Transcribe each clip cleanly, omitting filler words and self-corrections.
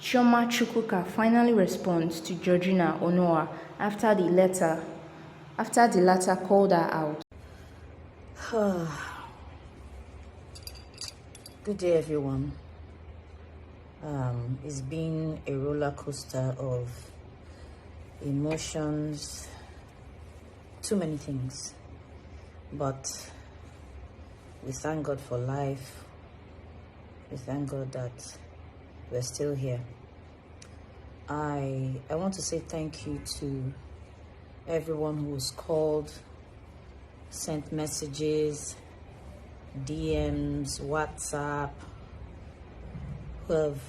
Chioma Chukwuka finally responds to Georgina Onuoha after the latter called her out. Good day, everyone. It's been a roller coaster of emotions, too many things, but we thank God for life. We thank God that we're still here. I want to say thank you to everyone who's called, sent messages, DMs, WhatsApp, who have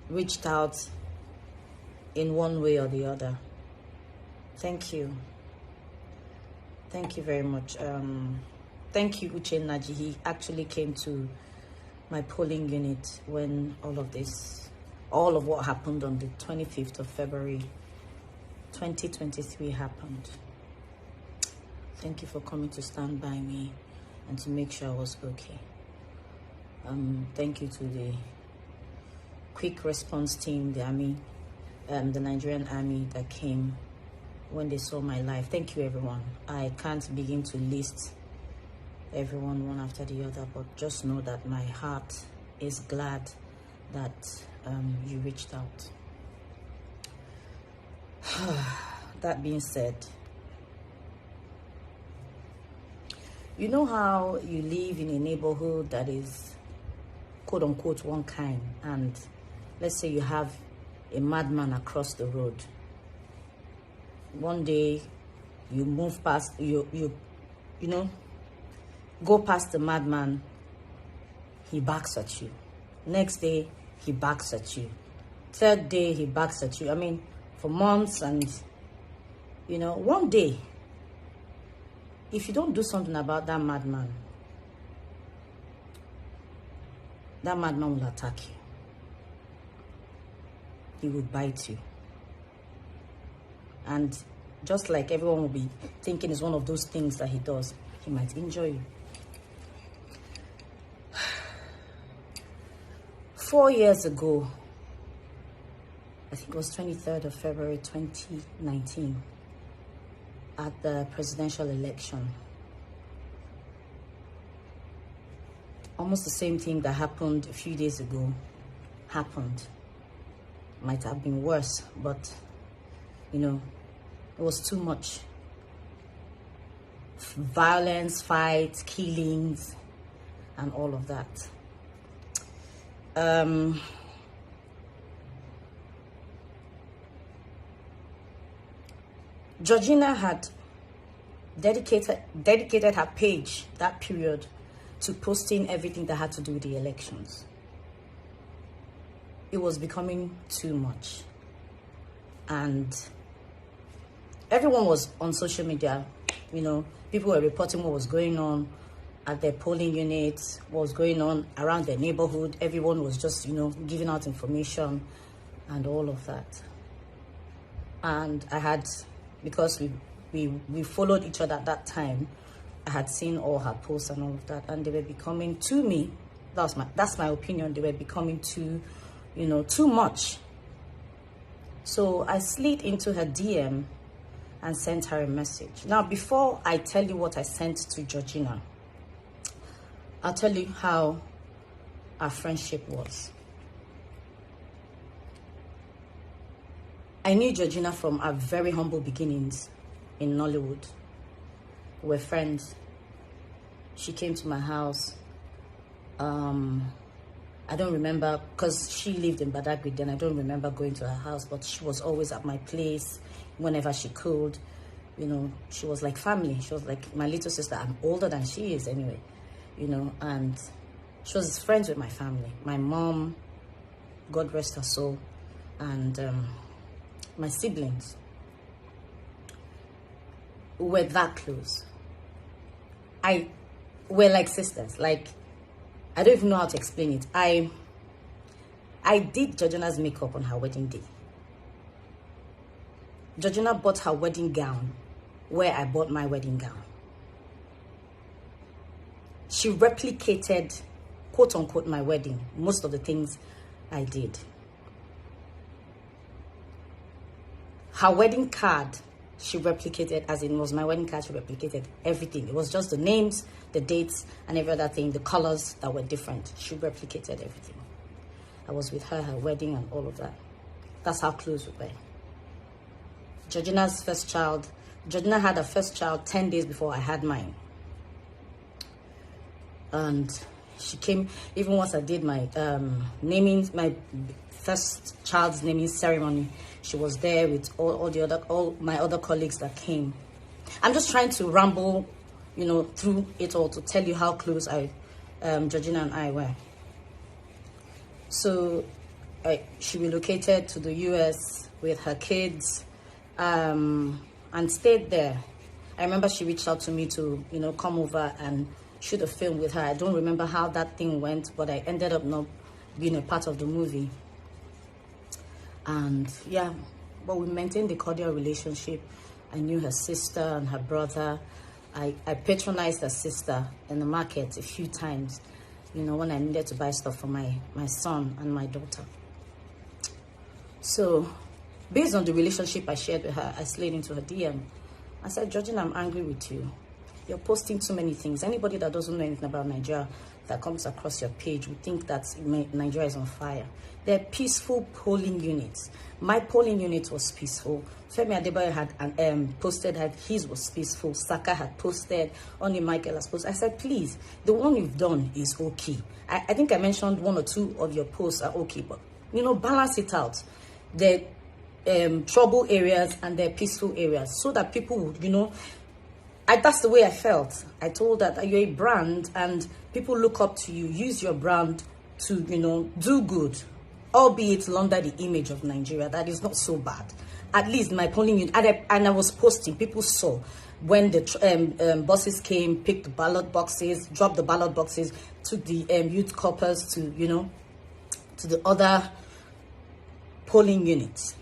reached out in one way or the other. Thank you. Thank you very much. Thank you, Uche Naji. He actually came to my polling unit when all of what happened on the 25th of February 2023 happened. Thank you for coming to stand by me and to make sure I was okay. Thank you to the quick response team, the army, the Nigerian army that came when they saw my life. Thank you, everyone. I can't begin to list everyone one after the other, but just know that my heart is glad that you reached out. That being said, you know how you live in a neighborhood that is quote unquote one kind, and let's say you have a madman across the road. One day you move past, you go past the madman, he backs at you. Next day he backs at you. Third day he backs at you. I mean, for months. And one day, if you don't do something about that madman will attack you. He will bite you. And just like everyone will be thinking it's one of those things that he does, he might injure you. 4 years ago, I think it was 23rd of February 2019, at the presidential election, almost the same thing that happened a few days ago happened. Might have been worse, but it was too much. Violence, fights, killings, and all of that. Georgina had dedicated her page that period to posting everything that had to do with the elections. It was becoming too much. And everyone was on social media, people were reporting what was going on at their polling units, what was going on around their neighborhood. Everyone was just, giving out information and all of that. And I had, because we followed each other at that time, I had seen all her posts and all of that, and they were becoming, to me, that's my opinion, they were becoming too much. So I slid into her DM and sent her a message. Now, before I tell you what I sent to Georgina, I'll tell you how our friendship was. I knew Georgina from our very humble beginnings in Nollywood. We were friends. She came to my house. I don't remember, because she lived in Badagry then, I don't remember going to her house, but she was always at my place whenever she could. She was like family. She was like my little sister. I'm older than she is anyway, and she was friends with my family. My mom, God rest her soul, and my siblings. We were that close. We're like sisters. Like, I don't even know how to explain it. I did Georgina's makeup on her wedding day. Georgina bought her wedding gown where I bought my wedding gown. She replicated, quote unquote, my wedding. Most of the things I did. Her wedding card, she replicated, as in was my wedding card, she replicated everything. It was just the names, the dates, and every other thing, the colors that were different. She replicated everything. I was with her wedding and all of that. That's how close we were. Georgina's first child, Georgina had her first child 10 days before I had mine. And she came, even once I did my my first child's naming ceremony, she was there with all my other colleagues that came. I'm just trying to ramble, through it all to tell you how close Georgina and I were. So she relocated to the US with her kids and stayed there. I remember she reached out to me to, come over and shoot a film with her. I don't remember how that thing went, but I ended up not being a part of the movie. And yeah, but we maintained a cordial relationship. I knew her sister and her brother. I patronized her sister in the market a few times, when I needed to buy stuff for my son and my daughter. So based on the relationship I shared with her, I slid into her DM. I said, Georgina, I'm angry with you. You're posting too many things. Anybody that doesn't know anything about Nigeria that comes across your page would think that Nigeria is on fire. They're peaceful polling units. My polling unit was peaceful. Femi Adebayo had posted that his was peaceful. Saka had posted. Only Michael has posted. I said, please, the one you've done is okay. I think I mentioned one or two of your posts are okay, but, balance it out. The trouble areas and their peaceful areas so that people would, that's the way I felt. I told her that you're a brand and people look up to you. Use your brand to, do good, albeit under the image of Nigeria. That is not so bad. At least my polling unit, and I was posting, people saw when the buses came, picked the ballot boxes, dropped the ballot boxes, took the youth corpers to, to the other polling units.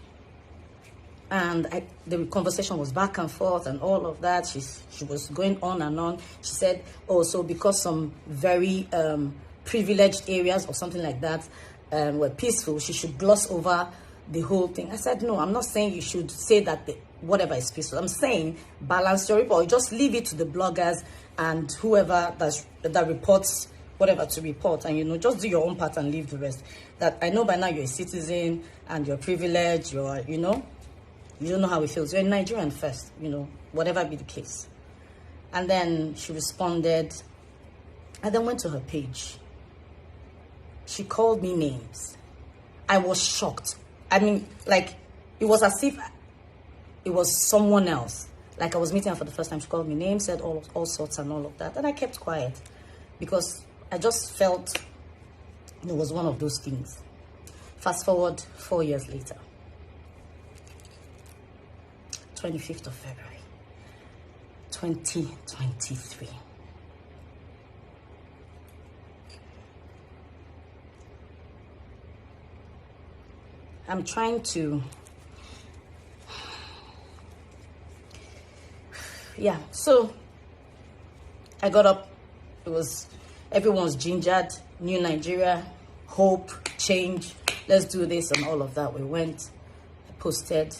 And the conversation was back and forth and all of that. She was going on and on. She said, oh, so because some very privileged areas or something like that were peaceful, she should gloss over the whole thing. I said, no, I'm not saying you should say that whatever is peaceful. I'm saying balance your report. Just leave it to the bloggers and whoever that reports whatever to report, and just do your own part and leave the rest. That I know by now you're a citizen and you're privileged, you don't know how it feels. You're a Nigerian first, whatever be the case. And then she responded. I then went to her page. She called me names. I was shocked. I mean, it was as if it was someone else. Like I was meeting her for the first time. She called me names, said all sorts and all of that. And I kept quiet because I just felt it was one of those things. Fast forward 4 years later. 25th of February, 2023. I'm trying to, so I got up, everyone was gingered, new Nigeria, hope, change, let's do this and all of that. We went, I posted.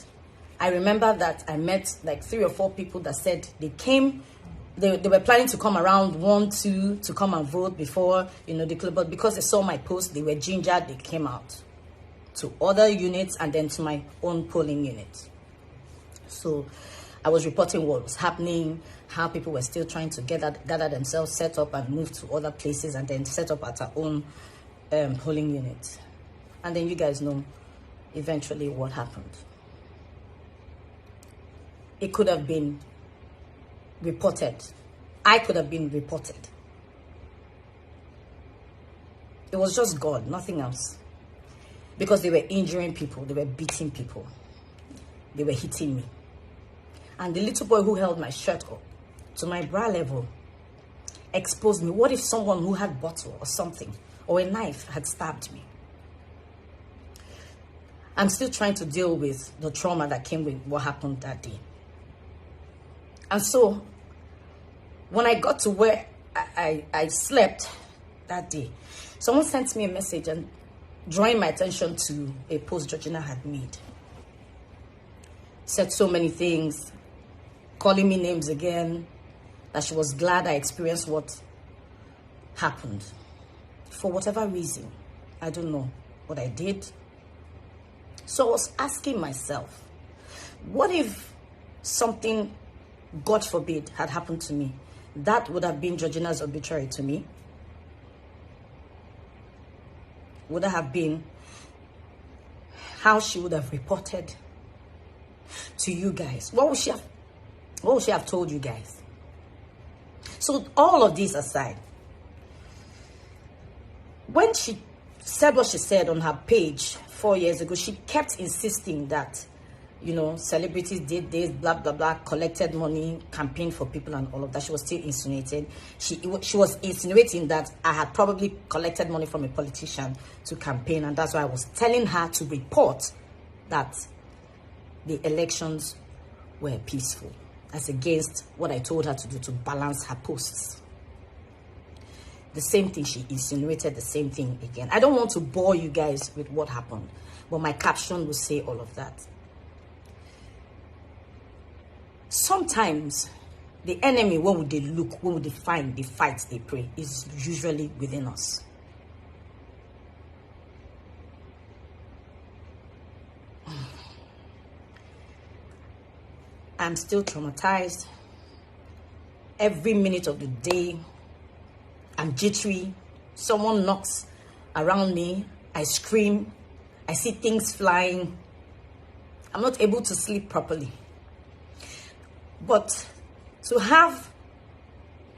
I remember that I met like 3 or 4 people that said they came, they were planning to come around 1, 2 to come and vote before, the club, but because they saw my post, they were gingered, they came out to other units and then to my own polling unit. So I was reporting what was happening, how people were still trying to gather themselves, set up and move to other places and then set up at our own polling unit. And then you guys know eventually what happened. It could have been reported. I could have been reported. It was just God, nothing else. Because they were injuring people, they were beating people, they were hitting me. And the little boy who held my shirt up to my bra level exposed me. What if someone who had a bottle or something or a knife had stabbed me? I'm still trying to deal with the trauma that came with what happened that day. And so, when I got to where I slept that day, someone sent me a message and drawing my attention to a post Georgina had made. Said so many things, calling me names again, that she was glad I experienced what happened. For whatever reason, I don't know what I did. So I was asking myself, what if something, God forbid, had happened to me? That would have been Georgina's obituary to me. Would have been how she would have reported to you guys. What would she have told you guys? So all of this aside, when she said what she said on her page 4 years ago, she kept insisting that, you know, celebrities did this, blah, blah, blah, collected money, campaigned for people and all of that. She was still insinuating. She was insinuating that I had probably collected money from a politician to campaign, and that's why I was telling her to report that the elections were peaceful, as against what I told her to do to balance her posts. The same thing, she insinuated the same thing again. I don't want to bore you guys with what happened, but my caption will say all of that. Sometimes the enemy, when would they look, when would they find, they fight, they pray, is usually within us. I'm still traumatized. Every minute of the day, I'm jittery. Someone knocks around me, I scream, I see things flying. I'm not able to sleep properly. But to have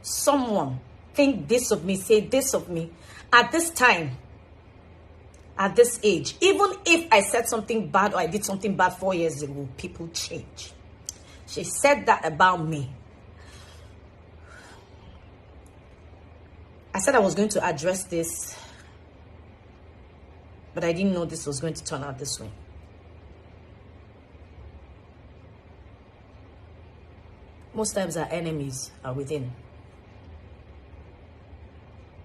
someone think this of me, say this of me, at this time, at this age, even if I said something bad or I did something bad 4 years ago, people change. She said that about me. I said I was going to address this, but I didn't know this was going to turn out this way. Most times our enemies are within.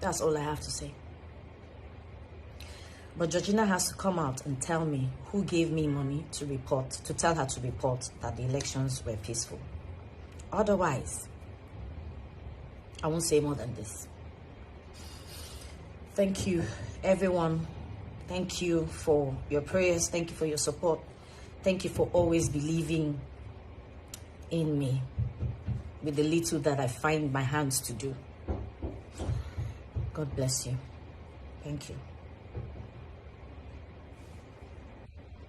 That's all I have to say. But Georgina has to come out and tell me who gave me money to report, to tell her to report that the elections were peaceful. Otherwise, I won't say more than this. Thank you, everyone. Thank you for your prayers. Thank you for your support. Thank you for always believing in me with the little that I find my hands to do. God bless you. Thank you.